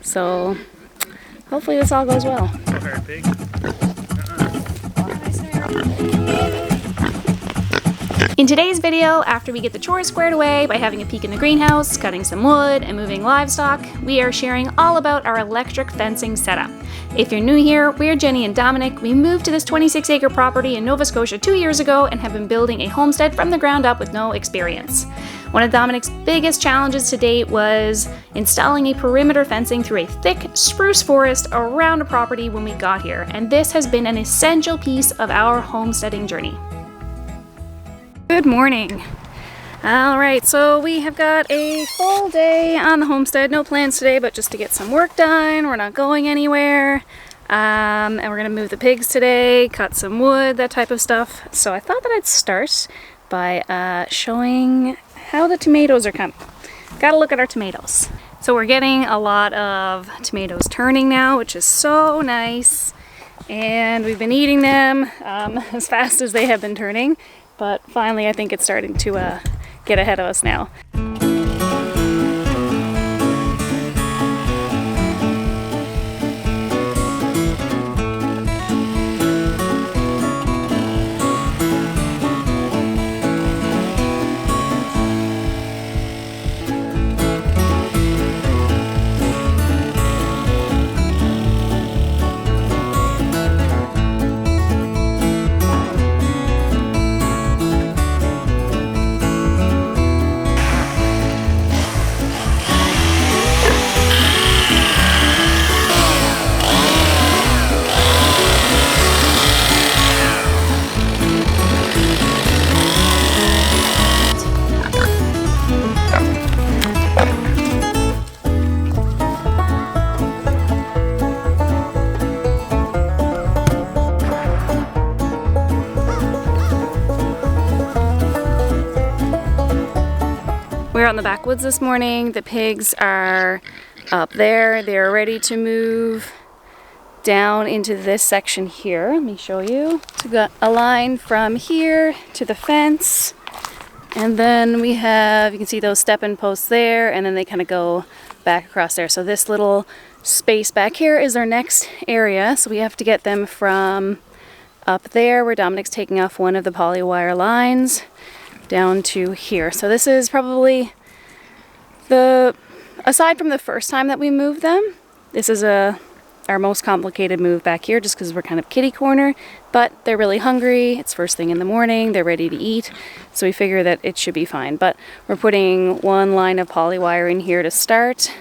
So hopefully this all goes well. Pig. In today's video, after we get the chores squared away by having a peek in the greenhouse, cutting some wood, and moving livestock, we are sharing all about our electric fencing setup. If you're new here, we're Jenny and Dominic. We moved to this 26-acre property in Nova Scotia 2 years ago and have been building a homestead from the ground up with no experience. One of Dominic's biggest challenges to date was installing a perimeter fencing through a thick spruce forest around a property when we got here, and this has been an essential piece of our homesteading journey. Good morning. All right, so we have got a full day on the homestead. No plans today, but just to get some work done. We're not going anywhere. And we're gonna move the pigs today, cut some wood, that type of stuff. So I thought that I'd start by showing how the tomatoes are coming. Gotta look at our tomatoes. So we're getting a lot of tomatoes turning now, which is so nice. And we've been eating them as fast as they have been turning. But finally, I think it's starting to get ahead of us now. We're out in the backwoods this morning. The pigs are up there. They're ready to move down into this section here. Let me show you. So we've got a line from here to the fence. And then we have, you can see those stepping posts there, and then they kind of go back across there. So this little space back here is our next area. So we have to get them from up there where Dominic's taking off one of the poly wire lines down to here. So this is probably aside from the first time that we moved them, this is our most complicated move back here just because we're kind of kitty corner, but they're really hungry. It's first thing in the morning. They're ready to eat. So we figure that it should be fine. But we're putting one line of poly wire in here to start,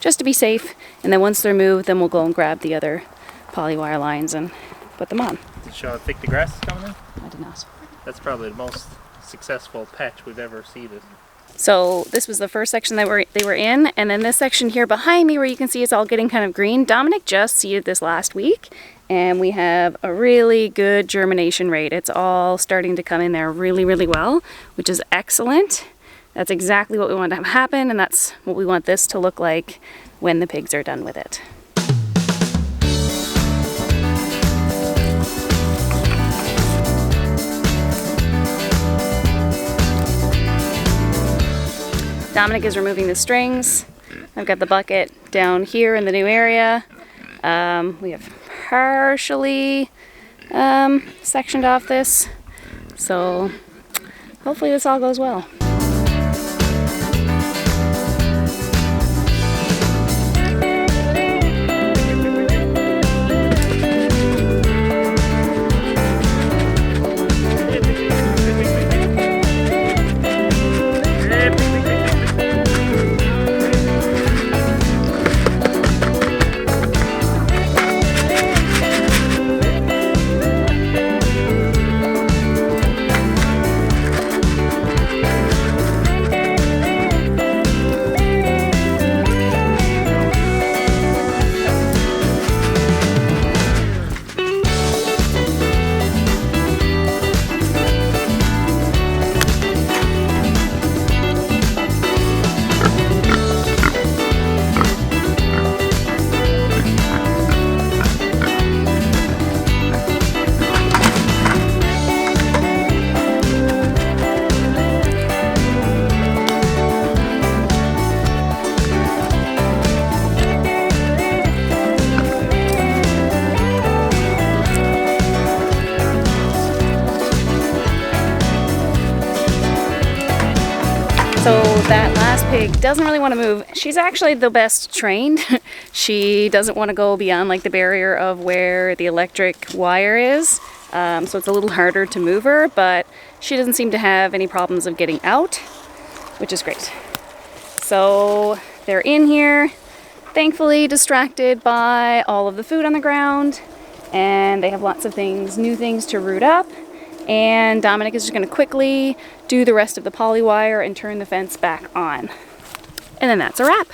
just to be safe. And then once they're moved, then we'll go and grab the other poly wire lines and put them on. Did you show how thick the grass is coming in? I did not. That's probably the most successful patch we've ever seeded. So this was the first section that they were in, and then this section here behind me where you can see it's all getting kind of green. Dominic just seeded this last week, and we have a really good germination rate. It's all starting to come in there really, really well, which is excellent. That's exactly what we want to have happen, and that's what we want this to look like when the pigs are done with it. Dominic is removing the strings. I've got the bucket down here in the new area. We have partially sectioned off this, so hopefully this all goes well. That last pig doesn't really want to move. She's actually the best trained. She doesn't want to go beyond like the barrier of where the electric wire is. So it's a little harder to move her, but she doesn't seem to have any problems of getting out, which is great. So they're in here, thankfully distracted by all of the food on the ground, and they have lots of things, new things to root up. And Dominic is just going to quickly do the rest of the poly wire and turn the fence back on. And then that's a wrap.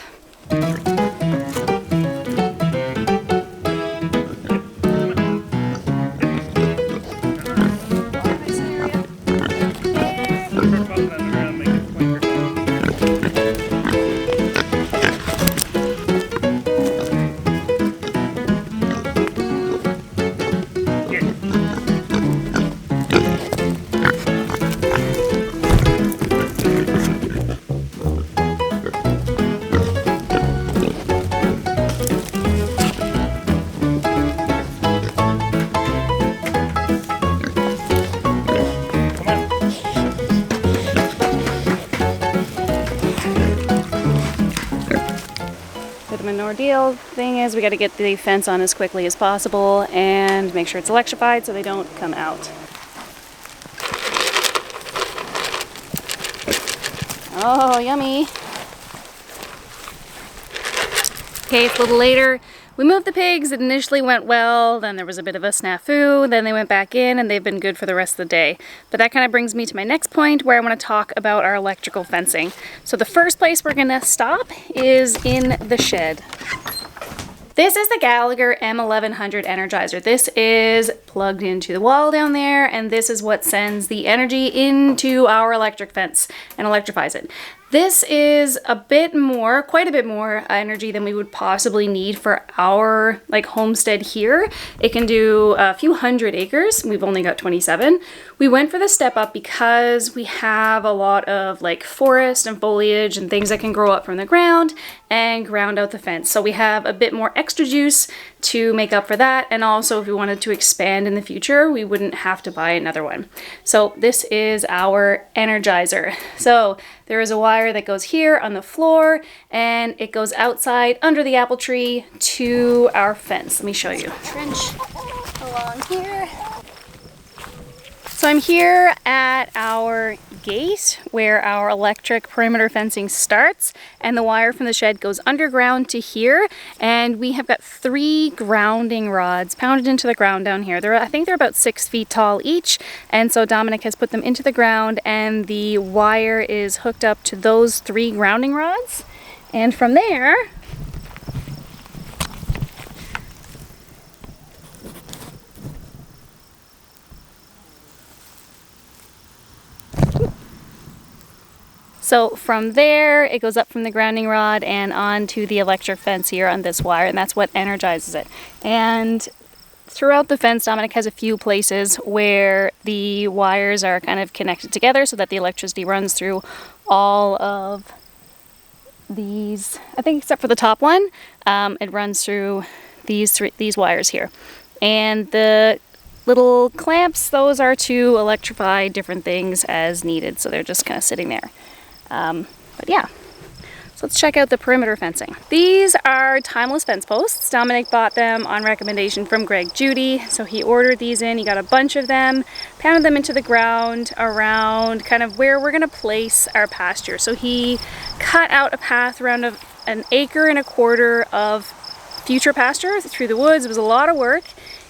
Ordeal thing is we got to get the fence on as quickly as possible and make sure it's electrified so they don't come out. Oh, yummy. Okay, it's a little later. We moved the pigs. It initially went well, then there was a bit of a snafu, then they went back in and they've been good for the rest of the day. But that kind of brings me to my next point where I want to talk about our electrical fencing. So the first place we're going to stop is in the shed. This is the Gallagher M1100 Enegerizer. This is plugged into the wall down there, and this is what sends the energy into our electric fence and electrifies it. This is a bit more, quite a bit more energy than we would possibly need for our homestead here. It can do a few hundred acres. We've only got 27. We went for the step up because we have a lot of forest and foliage and things that can grow up from the ground and ground out the fence. So we have a bit more extra juice to make up for that. And also if we wanted to expand in the future, we wouldn't have to buy another one. So this is our Enegerizer. So there is a wire that goes here on the floor and it goes outside under the apple tree to our fence. Let me show you. Trench along here. So I'm here at our gate where our electric perimeter fencing starts, and the wire from the shed goes underground to here, and we have got 3 grounding rods pounded into the ground down here. I think they're about 6 feet tall each, and so Dominic has put them into the ground and the wire is hooked up to those 3 grounding rods, and from there it goes up from the grounding rod and onto the electric fence here on this wire, and that's what energizes it. And throughout the fence, Dominic has a few places where the wires are kind of connected together so that the electricity runs through all of these, I think except for the top one, it runs through these wires here. And the little clamps, those are to electrify different things as needed, so they're just kind of sitting there. But yeah, so let's check out the perimeter fencing. These are timeless fence posts. Dominic bought them on recommendation from Greg Judy. So he ordered these in, he got a bunch of them, pounded them into the ground around kind of where we're gonna place our pasture. So he cut out a path around an acre and a quarter of future pasture through the woods. It was a lot of work.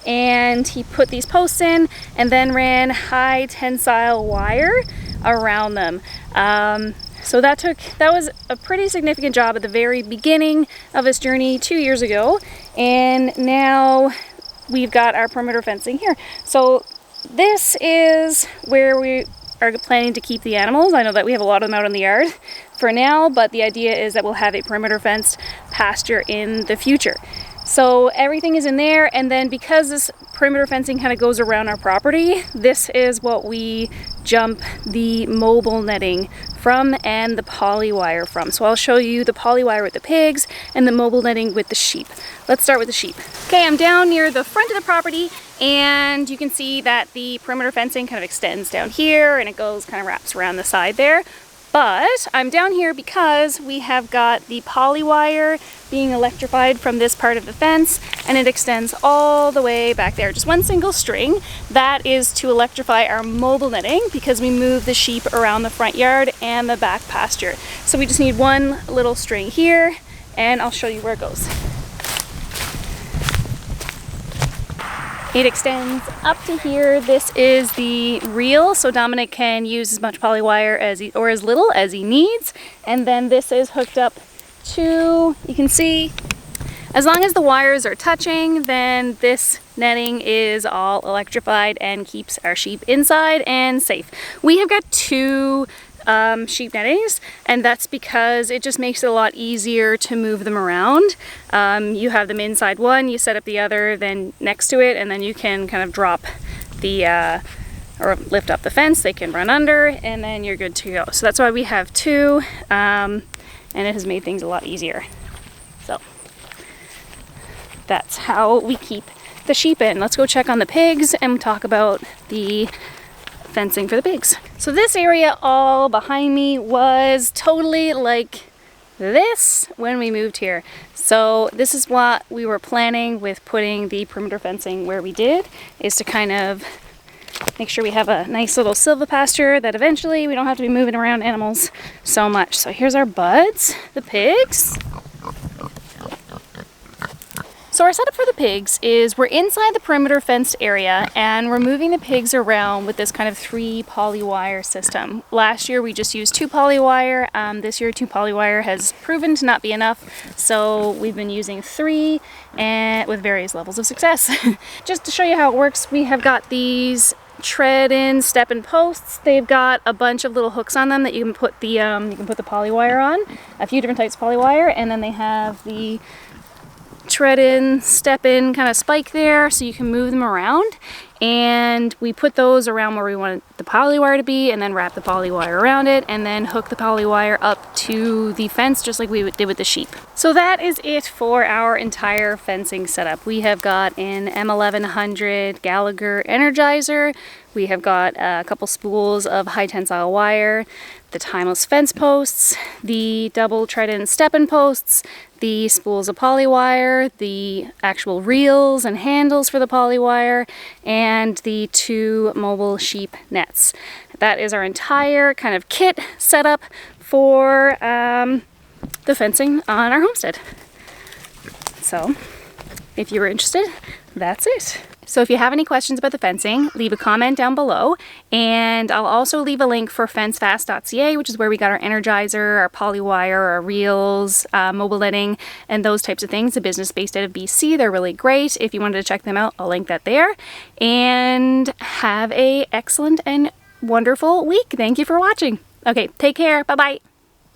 And he put these posts in and then ran high tensile wire around them. So that was a pretty significant job at the very beginning of this journey 2 years ago, and now we've got our perimeter fencing here. So this is where we are planning to keep the animals. I know that we have a lot of them out in the yard for now, but the idea is that we'll have a perimeter fenced pasture in the future. So everything is in there, and then because this perimeter fencing kind of goes around our property, this is what we jump the mobile netting from and the poly wire from. So I'll show you the poly wire with the pigs and the mobile netting with the sheep. Let's start with the sheep. Okay, I'm down near the front of the property, and you can see that the perimeter fencing kind of extends down here and it goes kind of wraps around the side there. But I'm down here because we have got the poly wire being electrified from this part of the fence, and it extends all the way back there. Just one single string. That is to electrify our mobile netting because we move the sheep around the front yard and the back pasture. So we just need one little string here, and I'll show you where it goes. It extends up to here. This is the reel, so Dominic can use as much poly wire as or as little as he needs. And then this is hooked up to, you can see, as long as the wires are touching, then this netting is all electrified and keeps our sheep inside and safe. We have got two sheep nettings, and that's because it just makes it a lot easier to move them around. You have them inside one, you set up the other, then next to it, and then you can kind of drop the or lift up the fence, they can run under, and then you're good to go. So that's why we have two, and it has made things a lot easier. So that's how we keep the sheep in. Let's go check on the pigs and talk about the fencing for the pigs. So this area all behind me was totally like this when we moved here. So this is what we were planning with putting the perimeter fencing where we did, is to kind of make sure we have a nice little silvopasture that eventually we don't have to be moving around animals so much. So here's our buds, the pigs. So our setup for the pigs is we're inside the perimeter fenced area and we're moving the pigs around with this kind of 3 poly wire system. Last year we just used 2 poly wire. This year 2 poly wire has proven to not be enough, so we've been using 3 and with various levels of success. Just to show you how it works, we have got these tread-in step-in posts. They've got a bunch of little hooks on them that you can put the poly wire on, a few different types of poly wire, and then they have the tread-in, step-in kind of spike there so you can move them around, and we put those around where we want the poly wire to be, and then wrap the poly wire around it, and then hook the poly wire up to the fence just like we did with the sheep. So that is it for our entire fencing setup. We have got an M1100 Gallagher Enegerizer, we have got a couple spools of high tensile wire, the timeless fence posts, the double tread-in step-in posts, the spools of poly wire, the actual reels and handles for the poly wire, and the 2 mobile sheep nets. That is our entire kind of kit setup for the fencing on our homestead. So if you were interested, that's it. So if you have any questions about the fencing, leave a comment down below, and I'll also leave a link for fencefast.ca, which is where we got our Enegerizer, our poly wire, our reels, mobile netting, and those types of things. A business based out of BC. They're really great. If you wanted to check them out, I'll link that there. And have an excellent and wonderful week. Thank you for watching. Okay, take care. Bye-bye.